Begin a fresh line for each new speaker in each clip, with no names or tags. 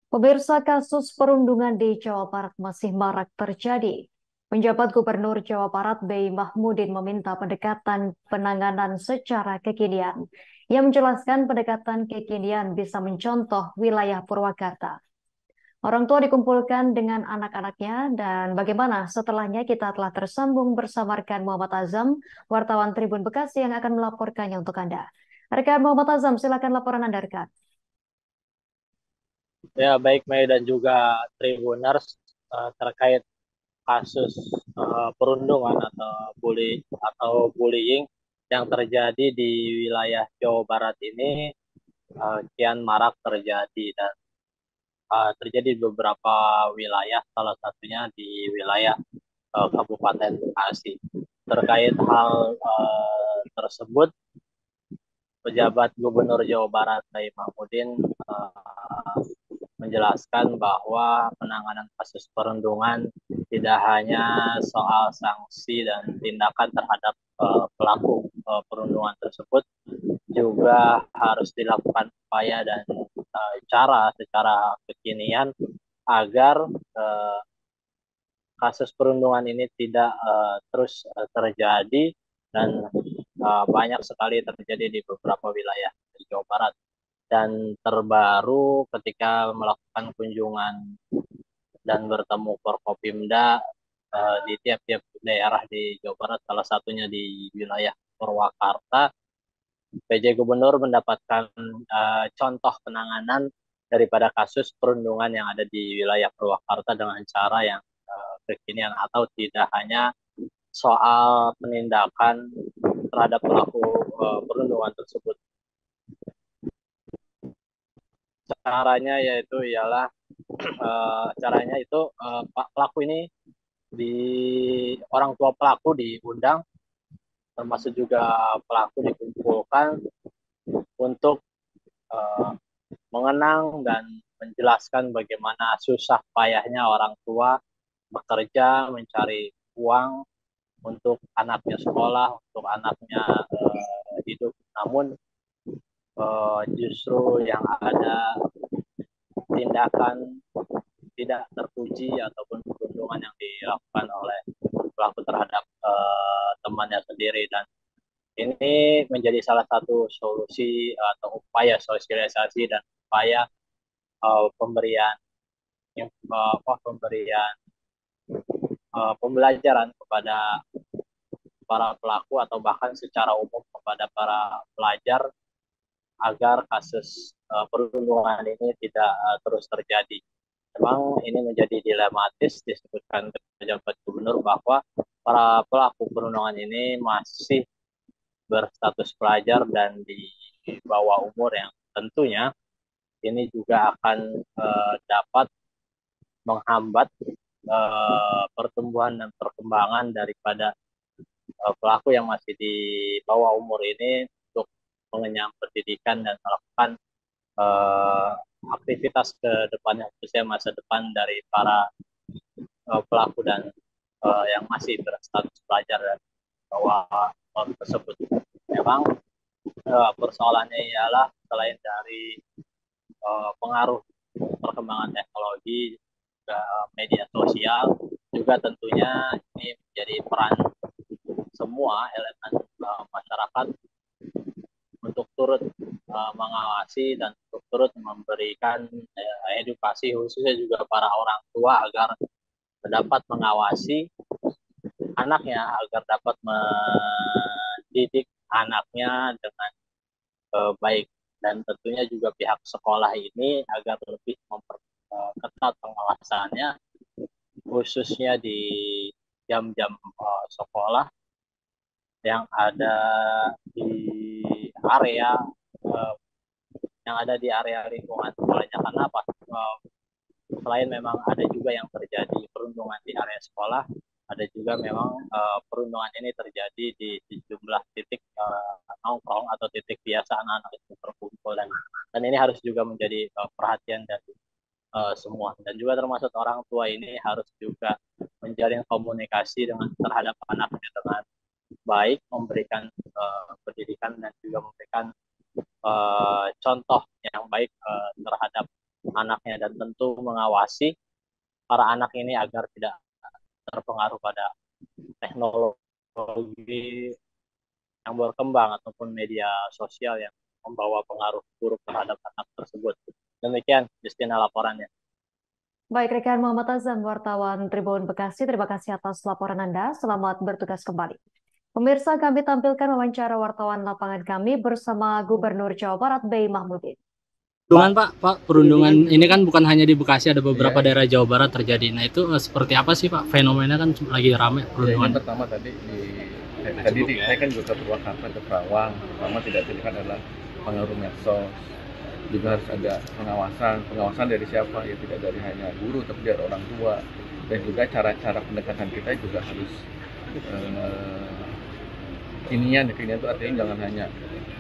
Pemirsa, kasus perundungan di Jawa Barat masih marak terjadi. Penjabat Gubernur Jawa Barat B. Mahmudin meminta pendekatan penanganan secara kekinian. Ia menjelaskan pendekatan kekinian bisa mencontoh wilayah Purwakarta. Orang tua dikumpulkan dengan anak-anaknya dan bagaimana setelahnya kita telah tersambung bersama rekan Muhammad Azam, wartawan Tribun Bekasi yang akan melaporkannya untuk Anda. Rekan Muhammad Azam, silakan laporan Anda, rekan.
Ya, baik Mei dan juga Tribuners terkait kasus perundungan atau bullying yang terjadi di wilayah Jawa Barat ini kian marak terjadi dan terjadi di beberapa wilayah, salah satunya di wilayah Kabupaten Bekasi. Terkait hal tersebut, pejabat Gubernur Jawa Barat Bayi Mahmudin menjelaskan bahwa penanganan kasus perundungan tidak hanya soal sanksi dan tindakan terhadap pelaku perundungan tersebut, juga harus dilakukan upaya dan cara secara kekinian agar kasus perundungan ini tidak terus terjadi dan banyak sekali terjadi di beberapa wilayah di Jawa Barat. Dan terbaru ketika melakukan kunjungan dan bertemu Forkopimda di tiap-tiap daerah di Jawa Barat, salah satunya di wilayah Purwakarta, PJ Gubernur mendapatkan contoh penanganan daripada kasus perundungan yang ada di wilayah Purwakarta dengan cara yang kekinian, atau tidak hanya soal penindakan terhadap pelaku perundungan tersebut. Caranya yaitu ialah caranya itu pelaku ini di orang tua pelaku diundang, termasuk juga pelaku dikumpulkan untuk uh, mengenang dan menjelaskan bagaimana susah payahnya orang tua bekerja mencari uang untuk anaknya sekolah, untuk anaknya hidup. Namun justru yang ada tindakan tidak terpuji ataupun perundungan yang dilakukan oleh pelaku terhadap temannya sendiri, dan ini menjadi salah satu solusi atau upaya sosialisasi dan upaya pemberian pemberian pembelajaran kepada para pelaku atau bahkan secara umum kepada para pelajar agar kasus perundungan ini tidak terus terjadi. Memang ini menjadi dilematis, disebutkan pejabat gubernur bahwa para pelaku perundungan ini masih berstatus pelajar dan di bawah umur, yang tentunya ini juga akan dapat menghambat pertumbuhan dan perkembangan daripada pelaku yang masih di bawah umur ini untuk mengenyam pendidikan dan melakukan aktivitas ke depannya, khususnya masa depan dari para pelaku dan yang masih berstatus pelajar dan bawah umur tersebut. Memang persoalannya ialah selain dari pengaruh perkembangan teknologi, juga media sosial, juga tentunya ini menjadi peran semua elemen masyarakat untuk turut mengawasi dan untuk turut memberikan edukasi, khususnya juga para orang tua, agar dapat mengawasi anaknya, agar dapat mendidik anaknya dengan baik, dan tentunya juga pihak sekolah ini agar lebih memperketat pengawasannya, khususnya di jam-jam sekolah yang ada di area uh, lingkungan sekolahnya. Karena apa? Selain memang ada juga yang terjadi perundungan di area sekolah, ada juga memang perundungan ini terjadi di sejumlah titik nongkrong atau titik biasa anak-anak itu berkumpul, dan ini harus juga menjadi perhatian dari semua, dan juga termasuk orang tua ini harus juga menjalin komunikasi dengan terhadap anaknya dengan baik, memberikan pendidikan dan juga memberikan contoh yang baik terhadap anaknya dan tentu mengawasi para anak ini agar tidak terpengaruh pada teknologi yang berkembang ataupun media sosial yang membawa pengaruh buruk terhadap anak tersebut. Demikian, Justina, laporannya.
Baik, rekan Muhammad Azam, wartawan Tribun Bekasi, terima kasih atas laporan Anda. Selamat bertugas kembali. Pemirsa, kami tampilkan wawancara wartawan lapangan kami bersama Gubernur Jawa Barat, Bey Mahmudin.
Perundungan ini kan bukan hanya di Bekasi, ada beberapa daerah Jawa Barat terjadi. Nah itu seperti apa sih Pak? Fenomena kan lagi ramai perundungan.
Yang pertama tadi saya kan juga ke Purwakarta, ke Kerawang. Pertama tidak dilihat adalah pengaruh medsos. Juga harus ada pengawasan dari siapa? Ya tidak dari hanya guru, tapi dari orang tua. Dan juga cara-cara pendekatan kita juga harus kekinian itu artinya jangan hanya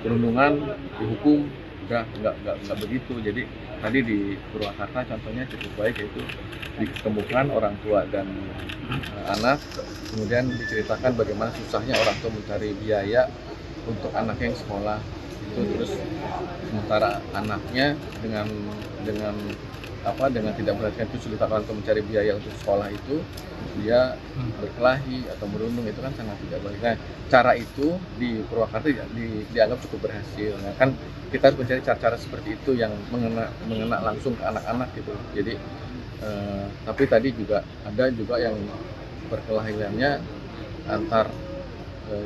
perundungan dihukum, udah nggak begitu. Jadi tadi di Purwakarta contohnya cukup baik, yaitu ditemukan orang tua dan anak, kemudian diceritakan bagaimana susahnya orang tua mencari biaya untuk anaknya yang sekolah itu, terus sementara anaknya dengan tidak memperhatikan kesulitan orang tua mencari biaya untuk sekolah itu, dia berkelahi atau merundung, itu kan sangat tidak baik. Nah, cara itu di Purwakarta dianggap cukup berhasil. Nah, kan kita harus mencari cara-cara seperti itu yang mengena langsung ke anak-anak gitu. Jadi tapi tadi juga ada yang perkelahiannya antar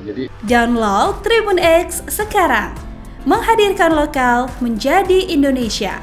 jadi
download Tribun X sekarang, menghadirkan lokal menjadi Indonesia.